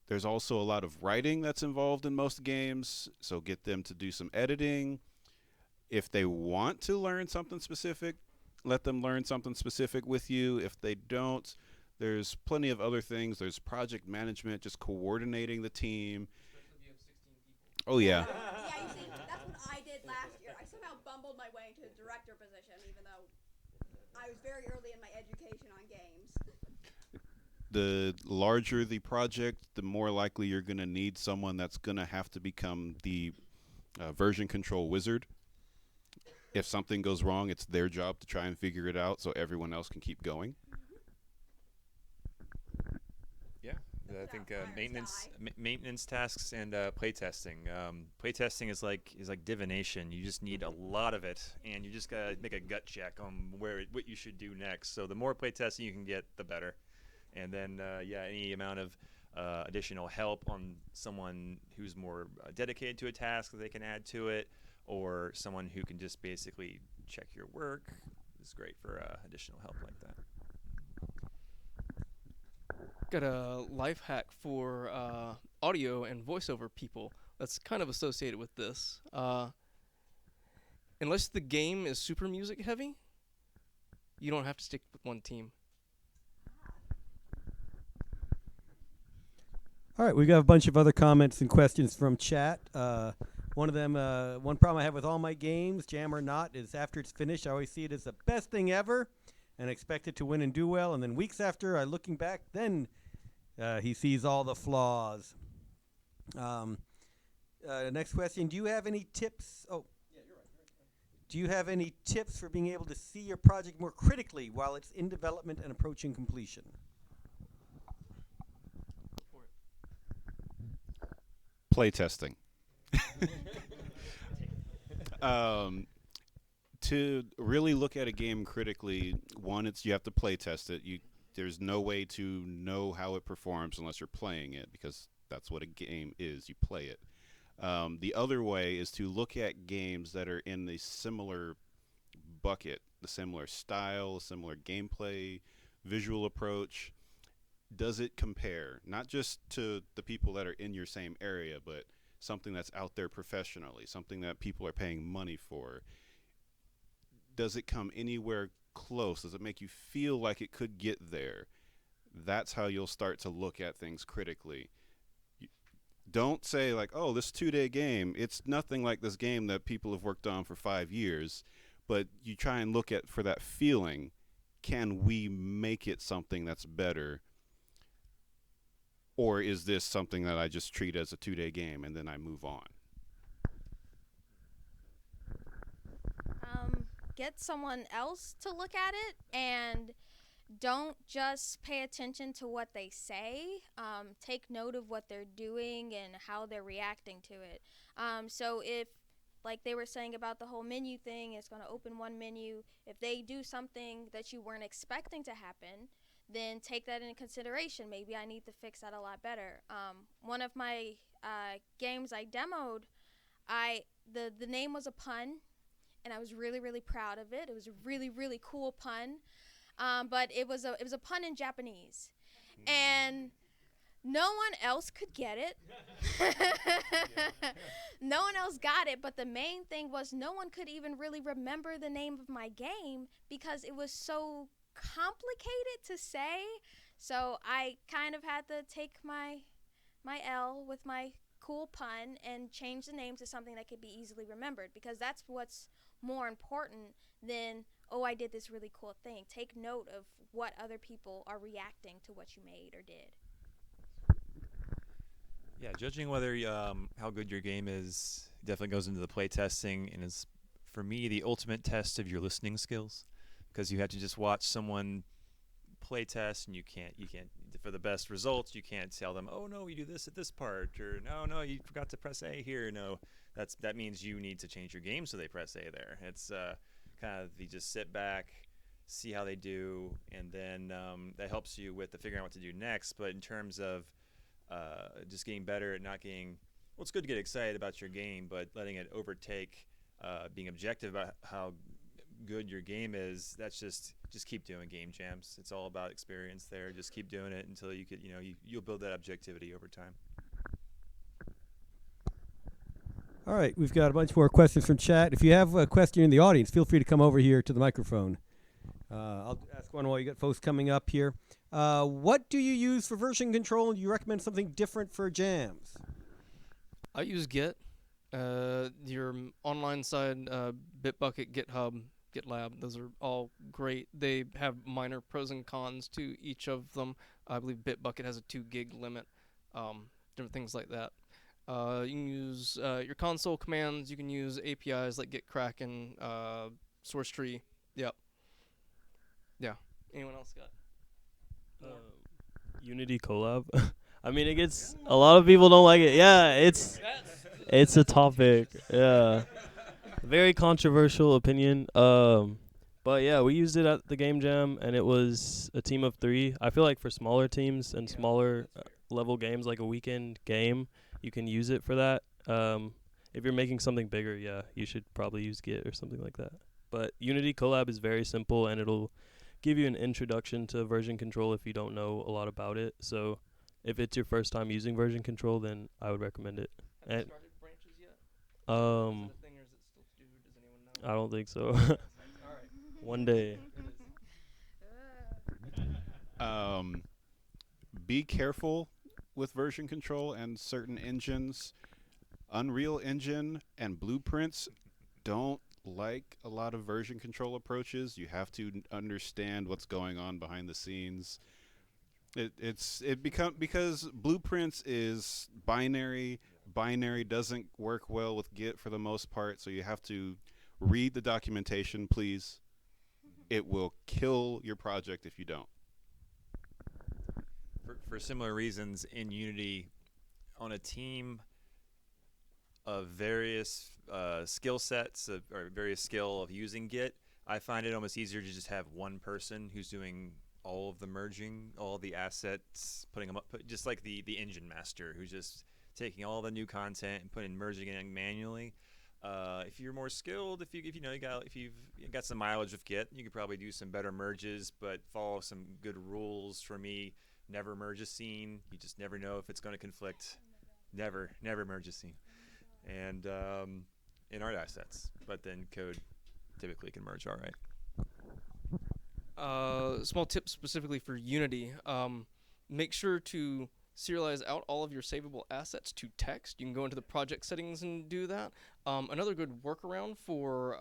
There's also a lot of writing that's involved in most games. So get them to do some editing. If they want to learn something specific, let them learn something specific with you. If they don't, there's plenty of other things. There's project management, just coordinating the team. Oh, yeah. Yeah, you see, that's what I did last year. I somehow bumbled my way into the director position, even though I was very early in my education on games. The larger the project, the more likely you're going to need someone that's going to have to become the version control wizard. If something goes wrong, it's their job to try and figure it out so everyone else can keep going. Yeah, I think Pirates maintenance tasks and playtesting. Playtesting is like divination. You just need a lot of it, and you just gotta make a gut check on what you should do next. So the more playtesting you can get, the better. And then any amount of additional help on someone who's more dedicated to a task that they can add to it, or someone who can just basically check your work is great for additional help like that. Got a life hack for audio and voiceover people that's kind of associated with this. Unless the game is super music heavy, you don't have to stick with one team. All right, we got a bunch of other comments and questions from chat. One of them, one problem I have with all my games, jam or not, is after it's finished, I always see it as the best thing ever and expect it to win and do well. And then weeks after, looking back, then he sees all the flaws. Next question, do you have any tips? Oh, yeah, you're right. Do you have any tips for being able to see your project more critically while it's in development and approaching completion? Playtesting. To really look at a game critically, one, you have to play test it. There's no way to know how it performs unless you're playing it, because that's what a game is. You play it. The other way is to look at games that are in the similar bucket, the similar style, similar gameplay, visual approach. Does it compare, not just to the people that are in your same area, but something that's out there professionally, something that people are paying money for? Does it come anywhere close? Does it make you feel like it could get there? That's how you'll start to look at things critically. Don't say like, oh, this 2-day game, it's nothing like this game that people have worked on for 5 years, but you try and look at for that feeling, can we make it something that's better? Or is this something that I just treat as a 2-day game and then I move on? Get someone else to look at it, and don't just pay attention to what they say. Take note of what they're doing and how they're reacting to it. So if, like they were saying about the whole menu thing, it's going to open one menu. If they do something that you weren't expecting to happen, then take that into consideration. Maybe I need to fix that a lot better. One of my games I demoed, the name was a pun, and I was really, really proud of it. It was a really, really cool pun, but it was a pun in Japanese, and no one else could get it. No one else got it, but the main thing was no one could even really remember the name of my game because it was so complicated to say. So I kind of had to take my L with my cool pun and change the name to something that could be easily remembered, because that's what's more important than, oh, I did this really cool thing. Take note of what other people are reacting to what you made or did. Yeah, judging whether how good your game is definitely goes into the play testing, and is for me, the ultimate test of your listening skills, because you have to just watch someone play test, and you can't for the best results you can't tell them, oh no, you do this at this part, or no you forgot to press A here. No, that means you need to change your game so they press A there. It's kind of, you just sit back, see how they do, and then that helps you with the figuring out what to do next. But in terms of just getting better at not getting, well, it's good to get excited about your game, but letting it overtake being objective about how good your game is, that's just keep doing game jams. It's all about experience there. Just keep doing it until you could, you'll build that objectivity over time. All right, we've got a bunch more questions from chat. If you have a question in the audience, feel free to come over here to the microphone. I'll ask one while you got folks coming up here. What do you use for version control, and do you recommend something different for jams? I use Git. Your online side, Bitbucket, GitHub, GitLab, those are all great. They have minor pros and cons to each of them. I believe Bitbucket has a 2 gig limit, different things like that. You can use your console commands. You can use APIs like Git Kraken, source tree. Yep. Yeah. Anyone else got? Unity collab. I mean, it gets a lot of people don't like it. Yeah, it's a topic. Yeah, very controversial opinion. But yeah, we used it at the game jam, and it was a team of 3. I feel like for smaller teams and smaller level games, like a weekend game, you can use it for that. If you're making something bigger, yeah, you should probably use Git or something like that. But Unity collab is very simple, and it'll give you an introduction to version control if you don't know a lot about it. So if it's your first time using version control, then I would recommend it. Have you started branches yet? I don't think so. One day. Be careful with version control and certain engines. Unreal Engine and Blueprints don't like a lot of version control approaches. You have to understand what's going on behind the scenes. Because Blueprints is binary. Binary doesn't work well with Git for the most part, so you have to read the documentation, please. It will kill your project if you don't. For similar reasons, in Unity, on a team of various skill sets or various skill of using Git, I find it almost easier to just have one person who's doing all of the merging, all the assets, putting them up, just like the engine master who's just taking all the new content and merging it manually. If you're more skilled, if you've got some mileage with Git, you could probably do some better merges, but follow some good rules. For me, never merge a scene. You just never know if it's going to conflict. Never merge a scene. And in art assets, but then code typically can merge all right. Small tip specifically for Unity. Make sure to serialize out all of your savable assets to text. You can go into the project settings and do that. Another good workaround for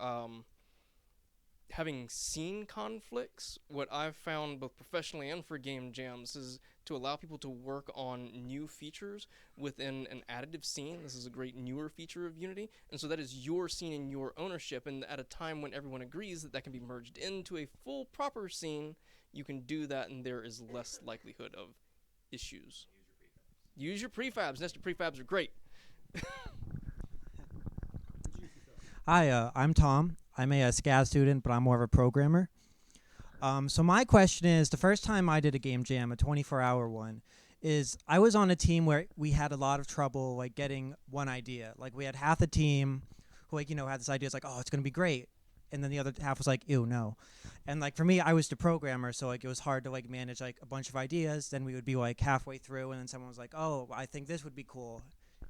having scene conflicts, what I've found both professionally and for game jams, is to allow people to work on new features within an additive scene. This is a great newer feature of Unity, and so that is your scene in your ownership, and at a time when everyone agrees that can be merged into a full proper scene, you can do that, and there is less likelihood of issues. Use your prefabs. Nested prefabs are great. Hi, I'm Tom. I'm a SCAD student, but I'm more of a programmer. So my question is, the first time I did a game jam, a 24-hour one, is I was on a team where we had a lot of trouble like getting one idea. Like we had half the team who had this idea. It's like, oh, it's gonna be great, and then the other half was like, ew, no. And like for me, I was the programmer, so like it was hard to like manage like a bunch of ideas. Then we would be like halfway through, and then someone was like, oh, I think this would be cool,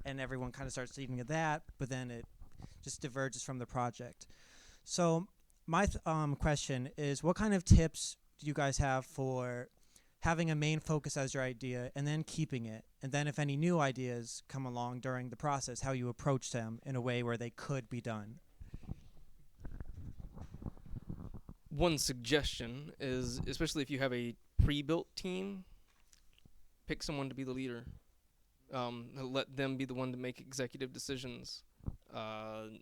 and everyone kind of starts thinking of that, but then it just diverges from the project. So my question is, what kind of tips do you guys have for having a main focus as your idea and then keeping it? And then if any new ideas come along during the process, how you approach them in a way where they could be done? One suggestion is, especially if you have a pre-built team, pick someone to be the leader. Let them be the one to make executive decisions.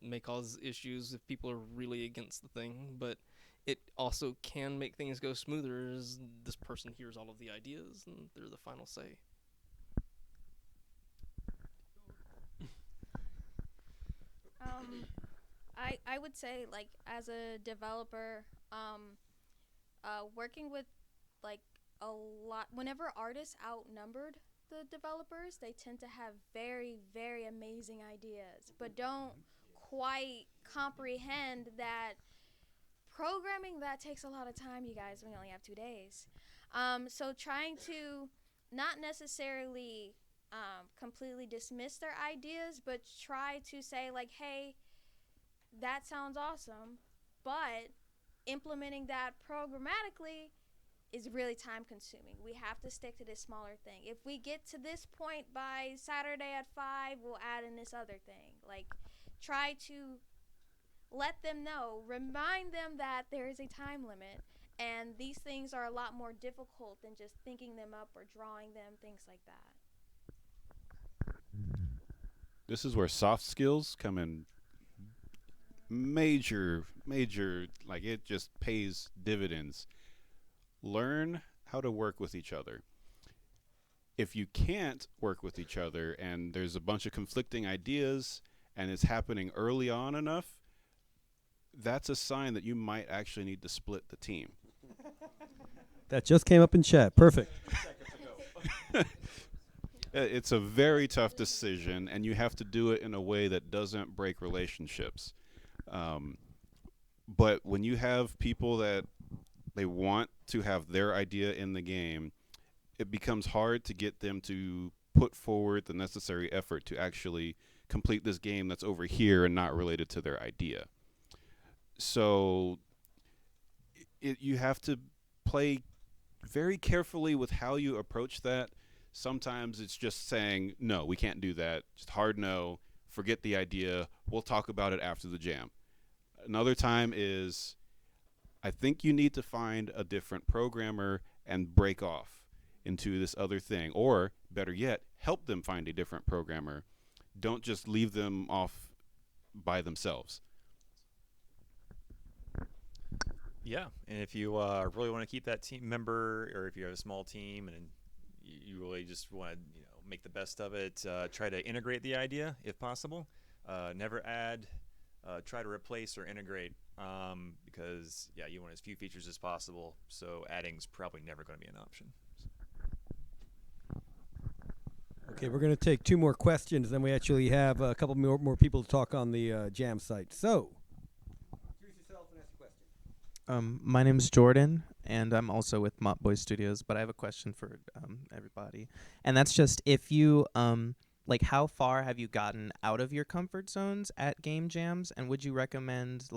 may cause issues if people are really against the thing, but it also can make things go smoother as this person hears all of the ideas and they're the final say. I would say, like, as a developer, working with, like, a lot, whenever artists outnumbered the developers, they tend to have very, very amazing ideas, but don't quite comprehend that programming that takes a lot of time, you guys. We only have 2 days. So trying to not necessarily completely dismiss their ideas, but try to say, like, hey, that sounds awesome, but implementing that programmatically is really time consuming. We have to stick to this smaller thing. If we get to this point by Saturday at 5, we'll add in this other thing. Like, try to let them know, remind them that there is a time limit, and these things are a lot more difficult than just thinking them up or drawing them, things like that. This is where soft skills come in major, like it just pays dividends. Learn how to work with each other. If you can't work with each other and there's a bunch of conflicting ideas and it's happening early on enough, that's a sign that you might actually need to split the team. That just came up in chat. Perfect. It's a very tough decision, and you have to do it in a way that doesn't break relationships. But when you have people that they want to have their idea in the game, it becomes hard to get them to put forward the necessary effort to actually complete this game that's over here and not related to their idea. So you have to play very carefully with how you approach that. Sometimes it's just saying, no, we can't do that. Just hard no, forget the idea. We'll talk about it after the jam. Another time is, I think you need to find a different programmer and break off into this other thing. Or, better yet, help them find a different programmer. Don't just leave them off by themselves. Yeah, and if you really want to keep that team member, or if you have a small team and you really just want to, make the best of it, try to integrate the idea if possible. Never add, try to replace or integrate, because you want as few features as possible. So adding's probably never going to be an option. Okay, we're going to take 2 more questions, then we actually have a couple more people to talk on the jam site. So, introduce yourself and ask a question. My name is Jordan, and I'm also with Mott Boy Studios, but I have a question for everybody. And that's just, if you, how far have you gotten out of your comfort zones at game jams, and would you recommend,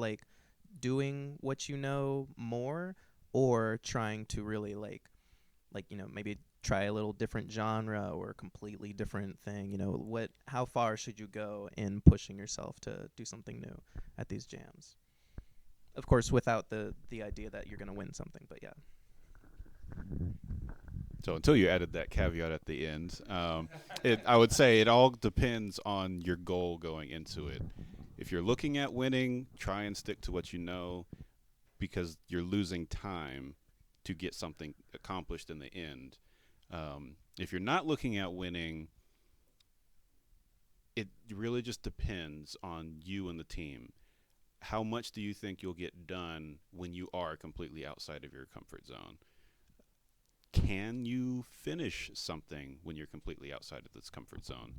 doing what you know more, or trying to really, maybe try a little different genre or a completely different thing? How far should you go in pushing yourself to do something new at these jams? Of course, without the idea that you're going to win something, but yeah. So until you added that caveat at the end, I would say it all depends on your goal going into it. If you're looking at winning, try and stick to what you know, because you're losing time to get something accomplished in the end. If you're not looking at winning, it really just depends on you and the team. How much do you think you'll get done when you are completely outside of your comfort zone? Can you finish something when you're completely outside of this comfort zone?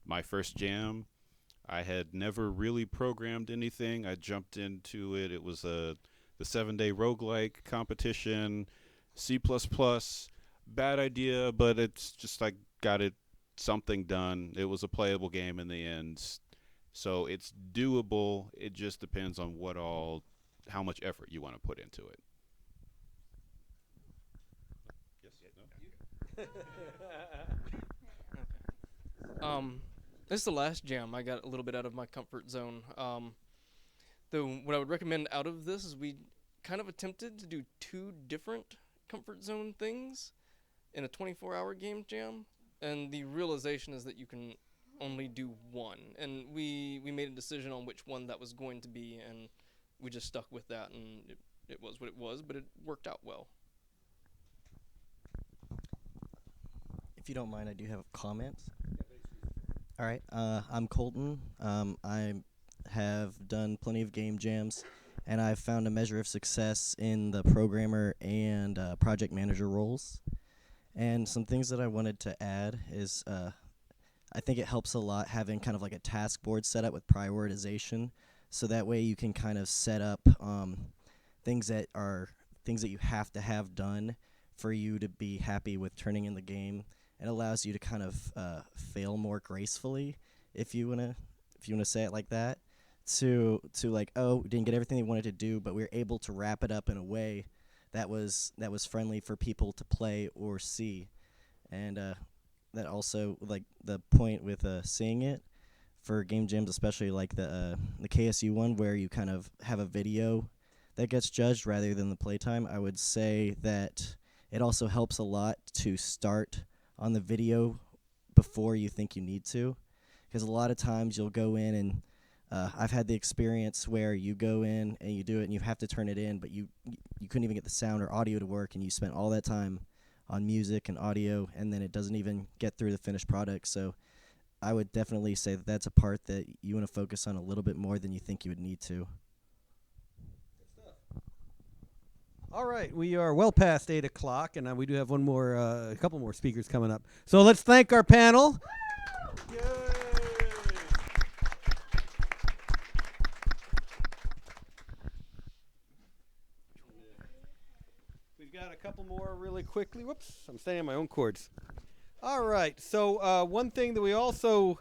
My first jam, I had never really programmed anything. I jumped into it. It was the 7-day roguelike competition, C++. Bad idea, but it's just got it something done. It was a playable game in the end. So it's doable. It just depends on how much effort you want to put into it. Yes. No? This is the last jam. I got a little bit out of my comfort zone. Though what I would recommend out of this is we kind of attempted to do 2 different comfort zone things in a 24-hour game jam, and the realization is that you can only do one, and we made a decision on which one that was going to be, and we just stuck with that, and it was what it was, but it worked out well. If you don't mind, I do have comments. All right, I'm Colton. I have done plenty of game jams, and I've found a measure of success in the programmer and project manager roles. And some things that I wanted to add is I think it helps a lot having kind of like a task board set up with prioritization, so that way you can kind of set up things that you have to have done for you to be happy with turning in the game. It allows you to kind of fail more gracefully, if you wanna say it like that. To like, oh, didn't get everything they wanted to do, but we were able to wrap it up in a way that was friendly for people to play or see, and that also, like the point with seeing it for game jams, especially like the KSU one where you kind of have a video that gets judged rather than the playtime. I would say that it also helps a lot to start on the video before you think you need to, because a lot of times you'll go in and I've had the experience where you go in and you do it and you have to turn it in, but you couldn't even get the sound or audio to work, and you spent all that time on music and audio, and then it doesn't even get through the finished product. So I would definitely say that that's a part that you want to focus on a little bit more than you think you would need to. All right, we are well past 8 o'clock, and we do have a couple more speakers coming up. So let's thank our panel. Yay! We've got a couple more really quickly. Whoops, I'm staying on my own cords. All right, so one thing that we also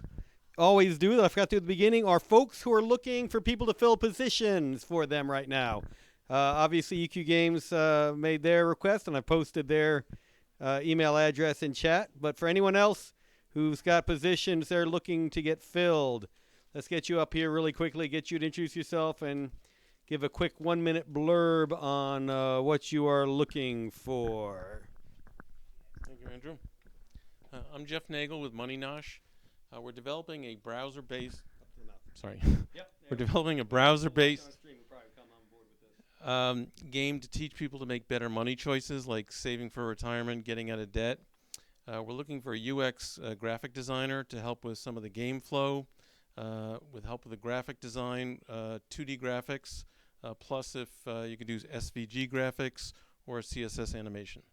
always do that I forgot to do at the beginning are folks who are looking for people to fill positions for them right now. Obviously, EQ Games made their request, and I posted their email address in chat. But for anyone else who's got positions they're looking to get filled, let's get you up here really quickly, get you to introduce yourself, and give a quick 1-minute blurb on what you are looking for. Thank you, Andrew. I'm Jeff Nagel with Money Nosh. We're developing a browser-based. We're developing a browser-based game to teach people to make better money choices, like saving for retirement, getting out of debt. We're looking for a UX graphic designer to help with some of the game flow, with help with the graphic design, 2D graphics, plus if you could do SVG graphics or CSS animation.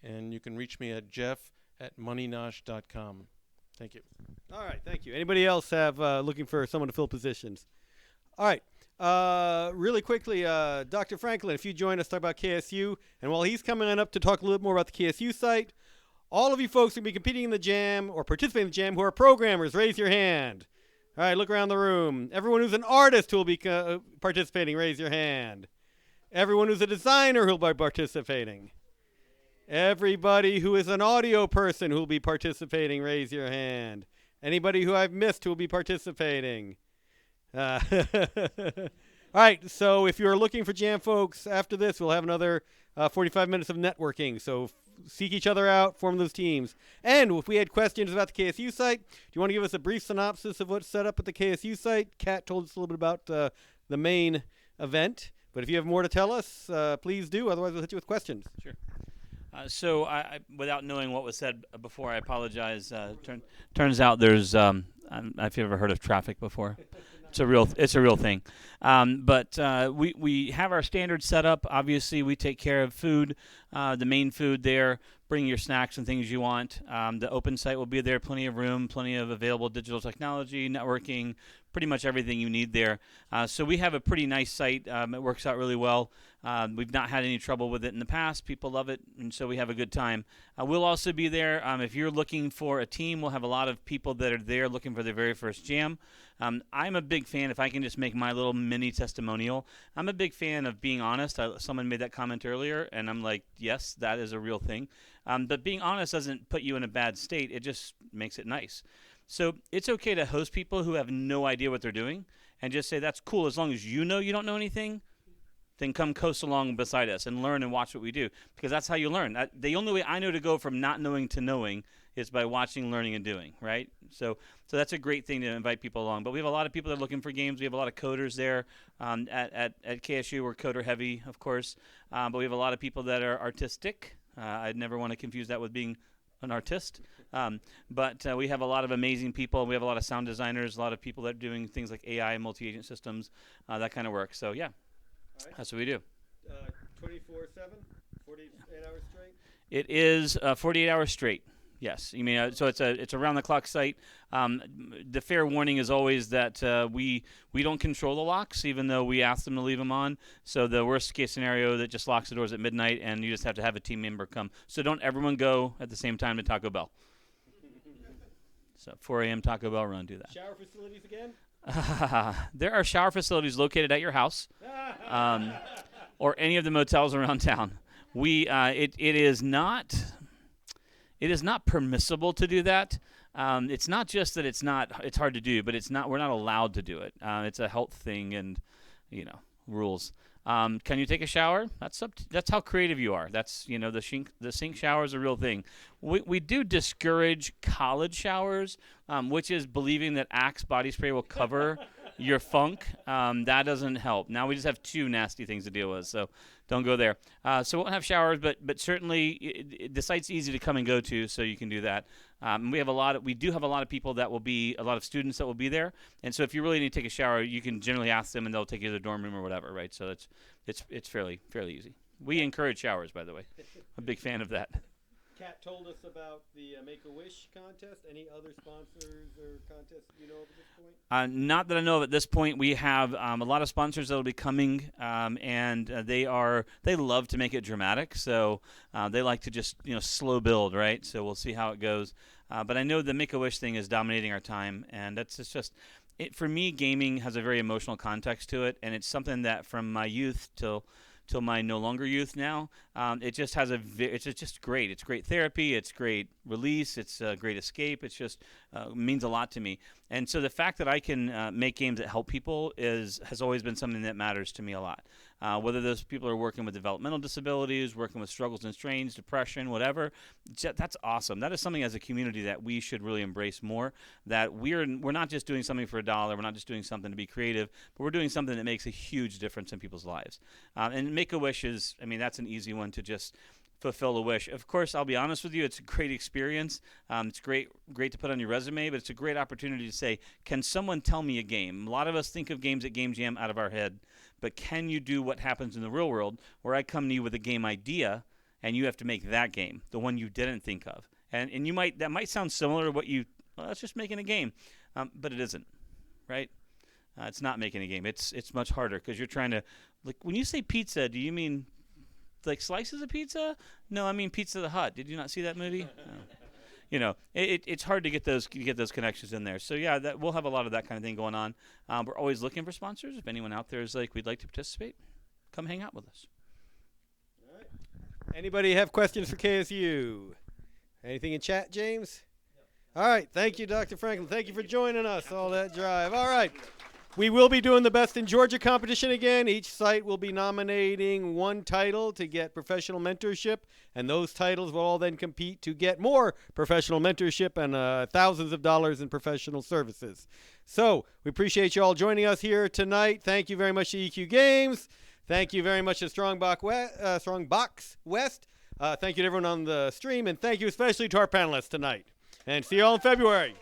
And you can reach me at jeff@moneynosh.com. Thank you. All right, thank you. Anybody else have looking for someone to fill positions? All right. Really quickly, Dr. Franklin, if you join us, talk about KSU. And while he's coming on up to talk a little bit more about the KSU site, all of you folks who will be competing in the jam or participating in the jam who are programmers, raise your hand. All right, look around the room. Everyone who's an artist who will be participating, raise your hand. Everyone who's a designer who will be participating. Everybody who is an audio person who will be participating, raise your hand. Anybody who I've missed who will be participating. All right, so if you're looking for jam folks, after this we'll have another 45 minutes of networking. So seek each other out, form those teams. And if we had questions about the KSU site, do you want to give us a brief synopsis of what's set up at the KSU site? Kat told us a little bit about the main event. But if you have more to tell us, please do. Otherwise, we'll hit you with questions. Sure. So, I, without knowing what was said before, I apologize. Turns out there's, if you've ever heard of traffic before. It's a real thing. But we have our standard setup. Obviously, we take care of food, the main food there. Bring your snacks and things you want. The open site will be there, plenty of room, plenty of available digital technology, networking, pretty much everything you need there. So we have a pretty nice site. It works out really well. We've not had any trouble with it in the past. People love it, and so we have a good time. We'll also be there. If you're looking for a team, we'll have a lot of people that are there looking for their very first jam. I'm a big fan, if I can just make my little mini testimonial, I'm a big fan of being honest. Someone made that comment earlier, and I'm like, yes, that is a real thing. But being honest doesn't put you in a bad state. It just makes it nice. So it's okay to host people who have no idea what they're doing and just say, that's cool. As long as you know you don't know anything, then come coast along beside us and learn and watch what we do, because that's how you learn. The only way I know to go from not knowing to knowing It's by watching, learning, and doing, right? So that's a great thing to invite people along. But we have a lot of people that are looking for games. We have a lot of coders there. At KSU, we're coder heavy, of course. But we have a lot of people that are artistic. I'd never want to confuse that with being an artist. But we have a lot of amazing people. We have a lot of sound designers, a lot of people that are doing things like AI, multi-agent systems, that kind of work. So, yeah, that's what we do. 24/7, 48 hours straight? It is 48 hours straight. Yes, you mean so it's a round-the-clock site. The fair warning is always that we don't control the locks, even though we ask them to leave them on. So the worst-case scenario that just locks the doors at midnight, and you just have to have a team member come. So don't everyone go at the same time to Taco Bell. So 4 a.m. Taco Bell run, do that. Shower facilities again? There are shower facilities located at your house, or any of the motels around town. It is not permissible to do that. It's not just that it's hard to do, but we're not allowed to do it. It's a health thing and, rules. Can you take a shower? That's how creative you are. That's, the sink shower is a real thing. We do discourage college showers, which is believing that Axe body spray will cover your funk. That doesn't help. Now we just have two nasty things to deal with, so don't go there. So we won't have showers, but certainly the site's easy to come and go to, so you can do that. We do have a lot of people a lot of students that will be there, and so if you really need to take a shower, you can generally ask them, and they'll take you to the dorm room or whatever, right? So it's fairly easy. We encourage showers, by the way. I'm a big fan of that. Kat told us about the Make-A-Wish contest. Any other sponsors or contests you know of at this point? Not that I know of at this point. We have a lot of sponsors that will be coming, and they love to make it dramatic. So they like to just slow build, right? So we'll see how it goes. But I know the Make-A-Wish thing is dominating our time, and for me, gaming has a very emotional context to it, and it's something that from my youth till my no longer youth now, it just has it's just great. It's great therapy. It's great release. It's a great escape. It's just means a lot to me. And so the fact that I can make games that help people has always been something that matters to me a lot. Whether those people are working with developmental disabilities, working with struggles and strains, depression, whatever, that's awesome. That is something as a community that we should really embrace more. That we're not just doing something for $1. We're not just doing something to be creative, but we're doing something that makes a huge difference in people's lives. And Make-A-Wish that's an easy one to just fulfill a wish. Of course, I'll be honest with you, it's a great experience. It's great to put on your resume, but it's a great opportunity to say, can someone tell me a game? A lot of us think of games at Game Jam out of our head, but can you do what happens in the real world where I come to you with a game idea and you have to make that game, the one you didn't think of? And that might sound similar to what it's just making a game, but it isn't, right? It's not making a game. It's much harder because you're trying to, like, when you say pizza, do you mean like slices of pizza? No, I mean Pizza the Hut. Did you not see that movie? No. It's hard to get those connections in there. So yeah, we'll have a lot of that kind of thing going on. We're always looking for sponsors. If anyone out there is like, we'd like to participate, come hang out with us. All right. Anybody have questions for KSU? Anything in chat, James? All right. Thank you, Dr. Franklin. Thank you for joining us. All that drive. All right. We will be doing the Best in Georgia competition again. Each site will be nominating one title to get professional mentorship, and those titles will all then compete to get more professional mentorship and thousands of dollars in professional services. So we appreciate you all joining us here tonight. Thank you very much to EQ Games. Thank you very much to Strongbox West. Thank you to everyone on the stream, and thank you especially to our panelists tonight. And see you all in February.